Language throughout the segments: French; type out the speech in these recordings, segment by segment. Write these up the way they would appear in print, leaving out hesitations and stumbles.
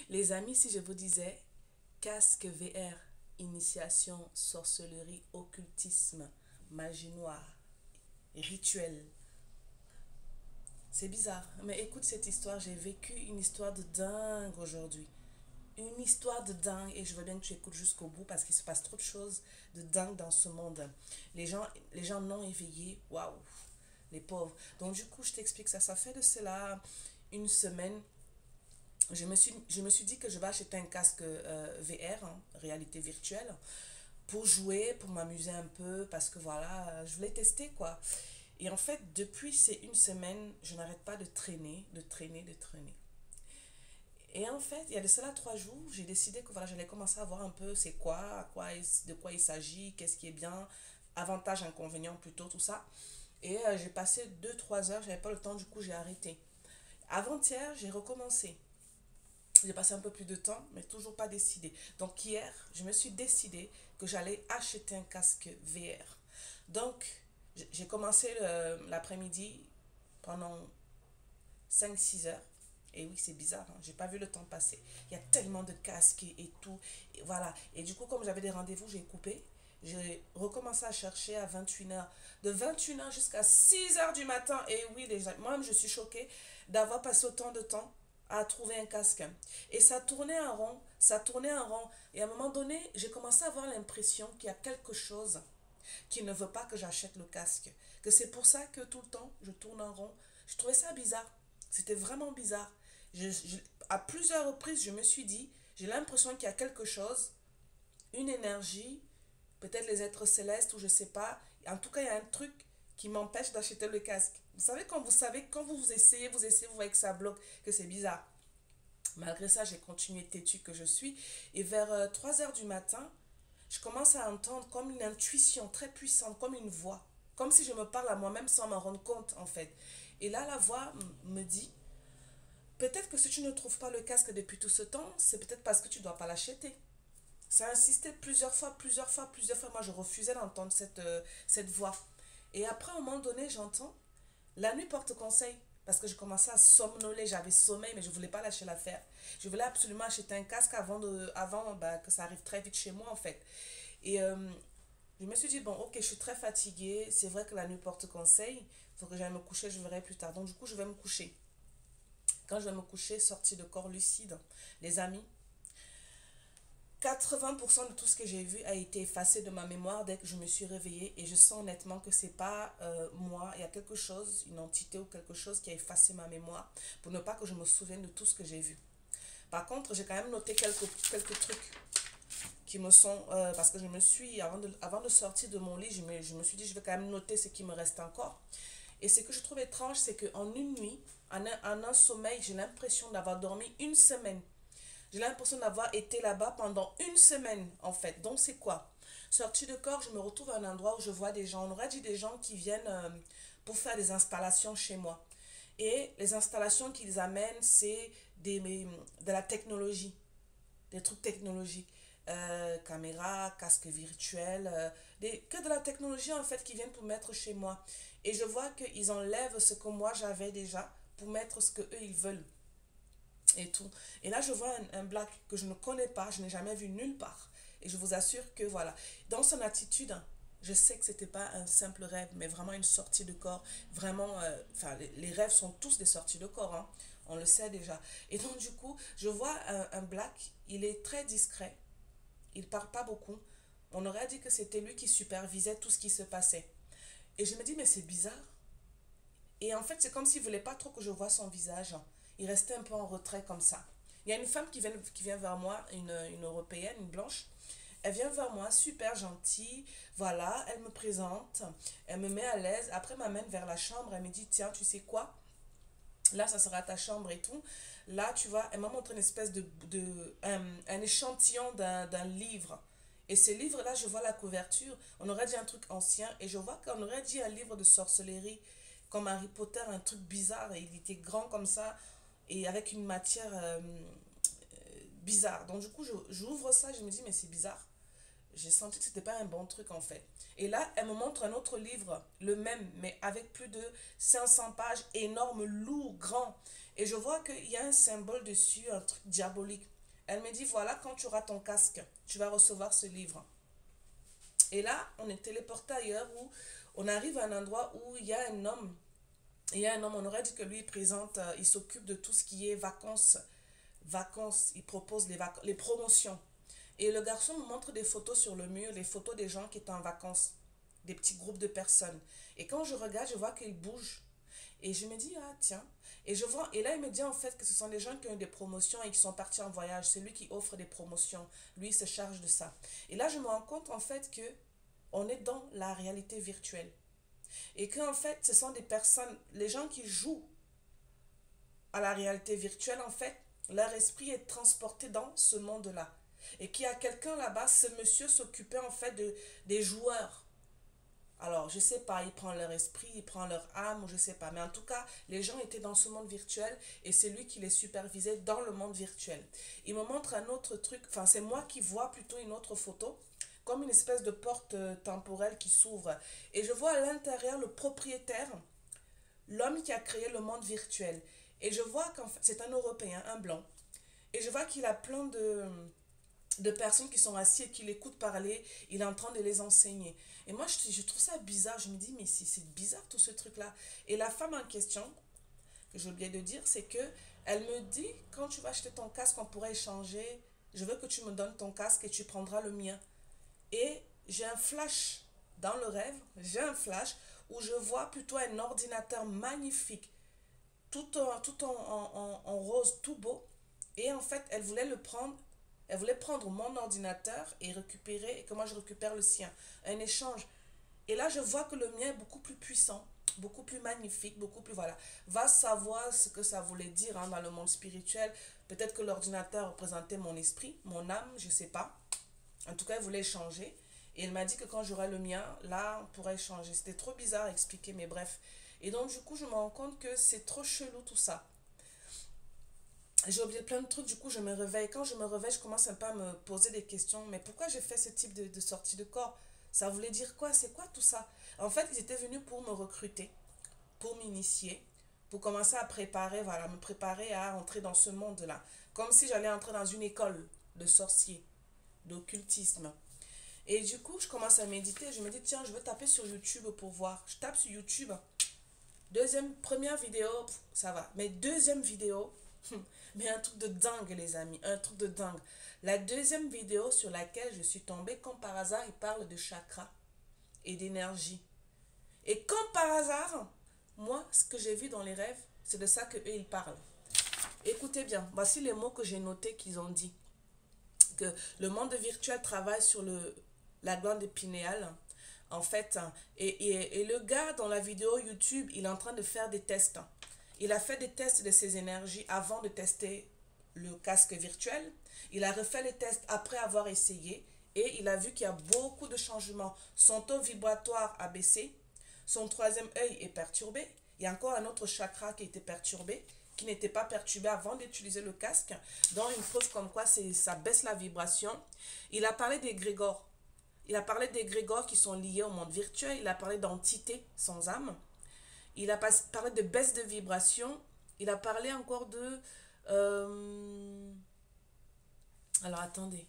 Les amis, si je vous disais casque VR, initiation, sorcellerie, occultisme, magie noire, rituel, c'est bizarre. Mais écoute cette histoire, j'ai vécu une histoire de dingue aujourd'hui. Une histoire de dingue et je veux bien que tu écoutes jusqu'au bout parce qu'il se passe trop de choses de dingue dans ce monde. Les gens non éveillés, waouh, les pauvres. Donc du coup, je t'explique ça. Ça fait de cela une semaine. Je me suis dit que je vais acheter un casque VR, hein, réalité virtuelle, pour jouer, pour m'amuser un peu, parce que voilà, je voulais tester quoi. Et en fait, depuis ces une semaine, je n'arrête pas de traîner, de traîner, de traîner. Et en fait, il y a de cela 3 jours, j'ai décidé que voilà, j'allais commencer à voir un peu c'est quoi, de quoi il s'agit, qu'est-ce qui est bien, avantages, inconvénients plutôt, tout ça. Et j'ai passé 2 3 heures, j'avais pas le temps, du coup j'ai arrêté. Avant-hier, j'ai recommencé. J'ai passé un peu plus de temps, mais toujours pas décidé. Donc hier, je me suis décidé que j'allais acheter un casque VR. Donc, j'ai commencé l'après-midi pendant 5 6 heures. Et oui, c'est bizarre, hein. J'ai pas vu le temps passer. Il y a tellement de casques et tout. Et voilà. Et du coup, comme j'avais des rendez-vous, j'ai coupé. J'ai recommencé à chercher à 21 heures. De 21 heures jusqu'à 6 heures du matin. Et oui, moi-même, je suis choquée d'avoir passé autant de temps à trouver un casque. Et ça tournait en rond, ça tournait en rond. Et à un moment donné, j'ai commencé à avoir l'impression qu'il y a quelque chose qui ne veut pas que j'achète le casque. Que c'est pour ça que tout le temps, je tourne en rond. Je trouvais ça bizarre. C'était vraiment bizarre. À plusieurs reprises, je me suis dit, j'ai l'impression qu'il y a quelque chose, une énergie, peut-être les êtres célestes ou je sais pas. En tout cas, il y a un truc qui m'empêche d'acheter le casque. Vous savez, quand vous essayez, vous voyez que ça bloque, que c'est bizarre. Malgré ça, j'ai continué têtu que je suis. Et vers 3 heures du matin, je commence à entendre comme une intuition très puissante, comme une voix. Comme si je me parle à moi-même sans m'en rendre compte, en fait. Et là, la voix me dit, peut-être que si tu ne trouves pas le casque depuis tout ce temps, c'est peut-être parce que tu ne dois pas l'acheter. Ça a insisté plusieurs fois, plusieurs fois, plusieurs fois. Moi, je refusais d'entendre cette voix. Et après, à un moment donné, j'entends, la nuit porte conseil. Parce que je commençais à somnoler, j'avais sommeil, mais je ne voulais pas lâcher l'affaire. Je voulais absolument acheter un casque avant que ça arrive très vite chez moi, en fait. Et je me suis dit, bon, ok, je suis très fatiguée. C'est vrai que la nuit porte conseil. Il faut que j'aille me coucher, je verrai plus tard. Donc, du coup, je vais me coucher. Quand je vais me coucher, sortie de corps lucide, les amis, 80% de tout ce que j'ai vu a été effacé de ma mémoire dès que je me suis réveillée et je sens honnêtement que c'est pas moi, il y a quelque chose, une entité ou quelque chose qui a effacé ma mémoire pour ne pas que je me souvienne de tout ce que j'ai vu. Par contre, j'ai quand même noté quelques trucs qui me sont, parce que je me suis, avant de sortir de mon lit, je me suis dit je vais quand même noter ce qui me reste encore. Et ce que je trouve étrange, c'est qu'en une nuit, en un sommeil, j'ai l'impression d'avoir dormi une semaine. J'ai l'impression d'avoir été là-bas pendant une semaine, en fait. Donc, c'est quoi? Sortie de corps, je me retrouve à un endroit où je vois des gens. On aurait dit des gens qui viennent pour faire des installations chez moi. Et les installations qu'ils amènent, c'est de la technologie, des trucs technologiques. Caméra, casque virtuel, que de la technologie en fait qui viennent pour mettre chez moi. Et je vois qu'ils enlèvent ce que moi j'avais déjà pour mettre ce que eux ils veulent et tout. Et là, je vois un black que je ne connais pas, je n'ai jamais vu nulle part. Et je vous assure que voilà, dans son attitude, je sais que c'était pas un simple rêve, mais vraiment une sortie de corps. Vraiment, les rêves sont tous des sorties de corps, hein. On le sait déjà. Et donc, du coup, je vois un black, il est très discret, il parle pas beaucoup. On aurait dit que c'était lui qui supervisait tout ce qui se passait. Et je me dis, mais c'est bizarre. Et en fait, c'est comme s'il voulait pas trop que je voie son visage. Il restait un peu en retrait comme ça. Il y a une femme qui vient vers moi, une européenne, une blanche. Elle vient vers moi, super gentille. Voilà, elle me présente, elle me met à l'aise. Après, elle m'amène vers la chambre. Elle me dit, tiens, tu sais quoi? Là, ça sera ta chambre et tout. Là, tu vois, elle m'a montré une espèce un échantillon d'un livre. Et ce livre-là, je vois la couverture. On aurait dit un truc ancien. Et je vois qu'on aurait dit un livre de sorcellerie, comme Harry Potter, un truc bizarre. Et il était grand comme ça, et avec une matière bizarre. Donc, du coup, j'ouvre ça, je me dis, mais c'est bizarre. J'ai senti que c'était pas un bon truc en fait. Et là, elle me montre un autre livre, le même, mais avec plus de 500 pages, énorme, lourd, grand. Et je vois qu'il y a un symbole dessus, un truc diabolique. Elle me dit, voilà, quand tu auras ton casque, tu vas recevoir ce livre. Et là, on est téléporté ailleurs où on arrive à un endroit où il y a un homme. Il y a un homme, on aurait dit que lui, il présente, il s'occupe de tout ce qui est vacances. Vacances, il propose les promotions. Et le garçon me montre des photos sur le mur, les photos des gens qui étaient en vacances, des petits groupes de personnes. Et quand je regarde, je vois qu'ils bougent. Et je me dis, ah tiens. Et là, il me dit en fait que ce sont des gens qui ont eu des promotions et qui sont partis en voyage. C'est lui qui offre des promotions. Lui, il se charge de ça. Et là, je me rends compte en fait que on est dans la réalité virtuelle. Et qu'en fait, ce sont des personnes, les gens qui jouent à la réalité virtuelle, en fait, leur esprit est transporté dans ce monde-là. Et qu'il y a quelqu'un là-bas, ce monsieur s'occupait en fait des joueurs. Alors, je sais pas, il prend leur esprit, il prend leur âme, ou je sais pas. Mais en tout cas, les gens étaient dans ce monde virtuel et c'est lui qui les supervisait dans le monde virtuel. Il me montre un autre truc, enfin, c'est moi qui vois plutôt une autre photo, comme une espèce de porte temporelle qui s'ouvre. Et je vois à l'intérieur le propriétaire, l'homme qui a créé le monde virtuel. Et je vois qu'en fait, c'est un Européen, un blanc. Et je vois qu'il a plein de personnes qui sont assises et qui l'écoutent parler. Il est en train de les enseigner. Et moi, je trouve ça bizarre. Je me dis, mais c'est bizarre tout ce truc-là. Et la femme en question, que j'ai oublié de dire, c'est que elle me dit, quand tu vas acheter ton casque, on pourrait échanger. Je veux que tu me donnes ton casque et tu prendras le mien. Et j'ai un flash dans le rêve, j'ai un flash où je vois plutôt un ordinateur magnifique, tout en rose, tout beau. Et en fait, elle voulait le prendre. Elle voulait prendre mon ordinateur et récupérer, et que moi je récupère le sien. Un échange. Et là, je vois que le mien est beaucoup plus puissant, beaucoup plus magnifique, beaucoup plus, voilà. Va savoir ce que ça voulait dire dans le monde spirituel. Peut-être que l'ordinateur représentait mon esprit, mon âme, je ne sais pas. En tout cas, elle voulait échanger. Et elle m'a dit que quand j'aurai le mien, là, on pourrait échanger. C'était trop bizarre à expliquer, mais bref. Et donc, du coup, je me rends compte que c'est trop chelou tout ça. J'ai oublié plein de trucs, du coup, je me réveille. Quand je me réveille, je commence un peu à me poser des questions. Mais pourquoi j'ai fait ce type de sortie de corps? Ça voulait dire quoi? C'est quoi tout ça? En fait, ils étaient venus pour me recruter, pour m'initier, pour commencer à préparer, voilà, me préparer à entrer dans ce monde-là. Comme si j'allais entrer dans une école de sorciers, d'occultisme. Et du coup, je commence à méditer. Je me dis, tiens, je vais taper sur YouTube pour voir. Je tape sur YouTube. Première vidéo, ça va. Mais deuxième vidéo, mais un truc de dingue, les amis. Un truc de dingue. La deuxième vidéo sur laquelle je suis tombée, comme par hasard, il parle de chakra et d'énergie. Et comme par hasard, moi, ce que j'ai vu dans les rêves, c'est de ça qu'eux, ils parlent. Écoutez bien, voici les mots que j'ai notés qu'ils ont dit. Que le monde virtuel travaille sur la glande pinéale, en fait. Et le gars, dans la vidéo YouTube, il est en train de faire des tests. Il a fait des tests de ses énergies avant de tester le casque virtuel. Il a refait les tests après avoir essayé. Et il a vu qu'il y a beaucoup de changements. Son taux vibratoire a baissé. Son troisième œil est perturbé. Il y a encore un autre chakra qui a été perturbé, qui n'était pas perturbé avant d'utiliser le casque. Donc, une preuve comme quoi ça baisse la vibration. Il a parlé des grégores. Il a parlé des grégores qui sont liés au monde virtuel. Il a parlé d'entités sans âme. Il a parlé de baisse de vibration. Il a parlé encore de... Alors, attendez.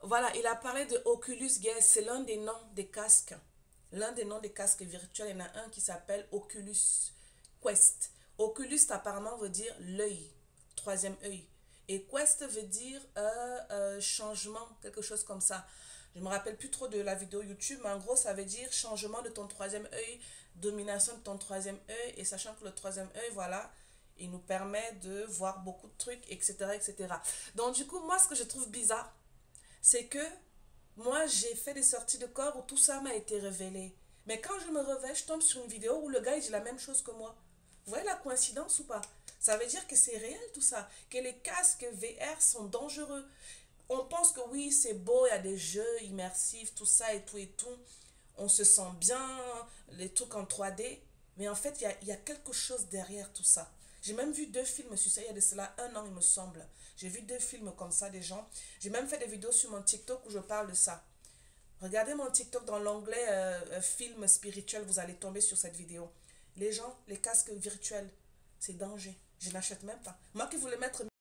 Voilà, il a parlé de Oculus Guest. C'est l'un des noms des casques. L'un des noms des casques virtuels. Il y en a un qui s'appelle Oculus Quest. Oculus apparemment veut dire l'œil, troisième œil. Et Quest veut dire changement, quelque chose comme ça. Je me rappelle plus trop de la vidéo YouTube, mais en gros, ça veut dire changement de ton troisième œil, domination de ton troisième œil, et sachant que le troisième œil, voilà, il nous permet de voir beaucoup de trucs, etc., etc. Donc, du coup, moi, ce que je trouve bizarre, c'est que moi, j'ai fait des sorties de corps où tout ça m'a été révélé. Mais quand je me réveille, je tombe sur une vidéo où le gars, il dit la même chose que moi. Vous voyez la coïncidence ou pas? Ça veut dire que c'est réel tout ça, que les casques VR sont dangereux. On pense que oui, c'est beau, il y a des jeux immersifs, tout ça et tout et tout. On se sent bien, les trucs en 3D. Mais en fait, il y a quelque chose derrière tout ça. J'ai même vu deux films sur ça, il y a de cela un an, il me semble. J'ai vu deux films comme ça, des gens. J'ai même fait des vidéos sur mon TikTok où je parle de ça. Regardez mon TikTok dans l'onglet film spirituel, vous allez tomber sur cette vidéo. Les gens, les casques virtuels, c'est danger. Je n'achète même pas. Moi qui voulais mettre